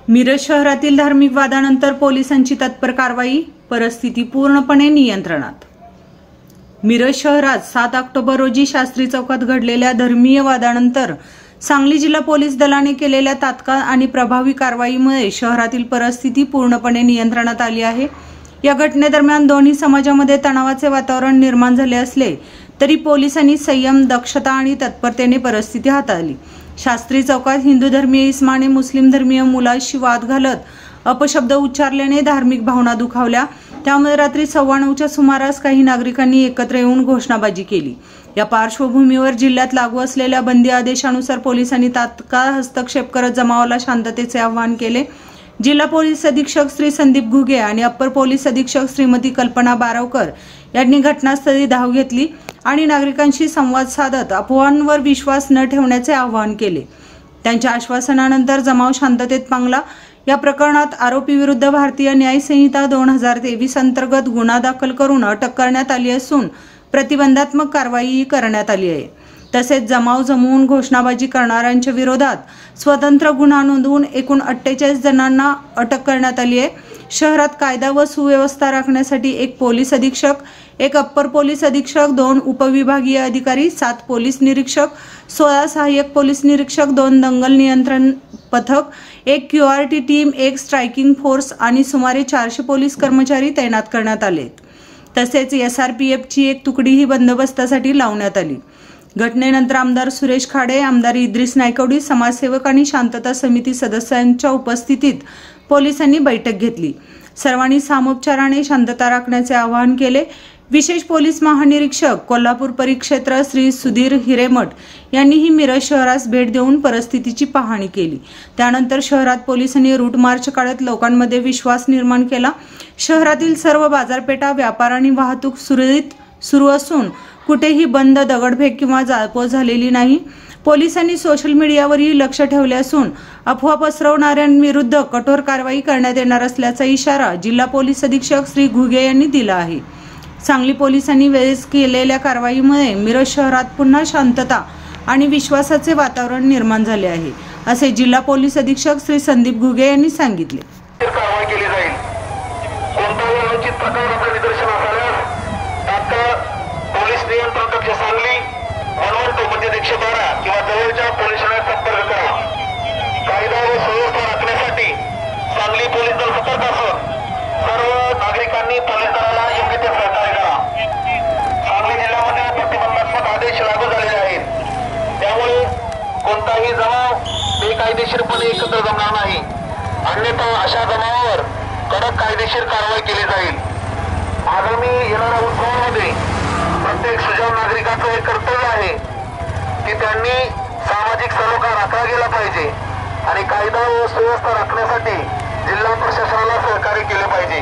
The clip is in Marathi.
मिरज शहरातील धार्मिक वादानंतर पोलिसांची तत्पर कारवाई, परिस्थिती पूर्णपणे नियंत्रणात। मिरज शहरात 7 ऑक्टोबर रोजी शास्त्री चौकात घडलेल्या धर्मीय वादानंतर सांगली जिल्हा पोलीस दलाने केलेल्या तात्काळ आणि प्रभावी कारवाईमुळे शहरातील परिस्थिती पूर्णपणे नियंत्रणात आली आहे। या घटनेदरम्यान दोन्ही समाजामध्ये तणावाचे वातावरण निर्माण झाले असले तरी पोलिसांनी संयम, दक्षता आणि तत्परतेने परिस्थिती हाताळली। शास्त्री चौकात हिंदू धर्मीय इस्माने मुस्लिम धर्मीय मुलाशी वाद घालत अपशब्द उच्चारल्याने धार्मिक भावना दुखावल्या। त्यामुळे रात्री 9:15च्या सुमारास काही नागरिकांनी एकत्र येऊन घोषणाबाजी केली। या पार्श्वभूमीवर जिल्ह्यात लागू असलेल्या बंदी आदेशानुसार पोलिसांनी तात्काळ हस्तक्षेप करत जमावाला शांततेचे आवाहन केले। जिल्हा पोलीस अधीक्षक श्री संदीप घुगे आणि अप्पर पोलीस अधीक्षक श्रीमती कल्पना बारावकर यांनी घटनास्थळी धाव घेतली आणि नागरिकांशी संवाद साधत अफवांवर विश्वास न ठेवण्याचे आवाहन केले। त्यांच्या आश्वासनानंतर जमाव शांततेत पांगला। या प्रकरणात आरोपी विरुद्ध भारतीय न्याय संहिता 2023 अंतर्गत गुन्हा दाखल करून अटक करण्यात आली असून प्रतिबंधात्मक कारवाई करण्यात आली आहे। तसेच जमाव जमवून घोषणाबाजी करणाऱ्यांच्या विरोधात स्वतंत्र गुन्हा नोंदवून एकूण 48 जणांना अटक करण्यात आली आहे। शहरात कायदा व सुव्यवस्था राखण्यासाठी 1 पोलीस अधीक्षक, 1 अप्पर पोलीस अधीक्षक, 2 उपविभागीय अधिकारी, 7 पोलीस निरीक्षक, 16 सहाय्यक पोलीस निरीक्षक, 2 दंगल नियंत्रण पथक, 1 QRT टीम, 1 स्ट्रायकिंग फोर्स आणि सुमारे 400 पोलीस कर्मचारी तैनात करण्यात आले। तसेच SRPFची 1 तुकडीही बंदोबस्तासाठी लावण्यात आली। घटनेनंतर आमदार सुरेश खाडे, आमदार इद्रिस नायकवडी, समाजसेवक आणि शांतता समिती सदस्यांच्या उपस्थितीत पोलिसांनी बैठक घेतली। सर्वांनी सामोपचाराने शांतता राखण्याचे आवाहन केले। विशेष पोलीस महानिरीक्षक कोल्हापूर परिक्षेत्र श्री सुधीर हिरेमठ यांनीही मिरज शहरास भेट देऊन परिस्थितीची पाहणी केली। त्यानंतर शहरात पोलिसांनी रूट मार्च काढत लोकांमध्ये विश्वास निर्माण केला। शहरातील सर्व बाजारपेठा, व्यापार आणि वाहतूक सुरळीत सुरू असून कुठेही बंद, दगडफेक किंवा जाळपोळ झालेली नाही। पोलिसांनी सोशल मीडियावरही लक्ष ठेवले असून अफवा पसरवणाऱ्यांविरुद्ध कठोर कारवाई करण्यात येणार असल्याचा इशारा जिल्हा पोलीस अधीक्षक श्री घुगे यांनी दिला आहे। सांगली पोलिसांनी वेळेस केलेल्या कारवाईमुळे मिरज शहरात पुन्हा शांतता आणि विश्वासाचे वातावरण निर्माण झाले आहे, असे जिल्हा पोलीस अधीक्षक श्री संदीप घुगे यांनी सांगितले। कारवाई केली जाईल। कोणताही अनुचित प्रकार आपल्या निदर्शनास आल्यास तात्काळ पोलीस नियंत्रण कक्ष सांगली 112 म्हणजे 112 किंवा जवळच्या पोलीस ठाण्यात संपर्क करा। कायदा व सुव्यवस्था राखण्यासाठी सांगली पोलीस दल सतर्क असून सर्व नागरिकांनी पोलीस दलाला योग्य ते सहकार्य करा। सांगली जिल्ह्यामध्ये प्रतिबंधात्मक आदेश लागू झालेले आहेत, त्यामुळे कोणताही जमाव बेकायदेशीरपणे एकत्र जमणार नाही, अन्यथा अशा जमावावर कडक कायदेशीर कारवाई केली जाईल। आगामी येणाऱ्या उत्सवामध्ये प्रत्येक सुजाण नागरिकाचं हे कर्तव्य आहे की त्यांनी सामाजिक सलोखा राखला गेला पाहिजे आणि कायदा व सुव्यवस्था राखण्यासाठी जिल्हा प्रशासनाला सहकार्य केले पाहिजे।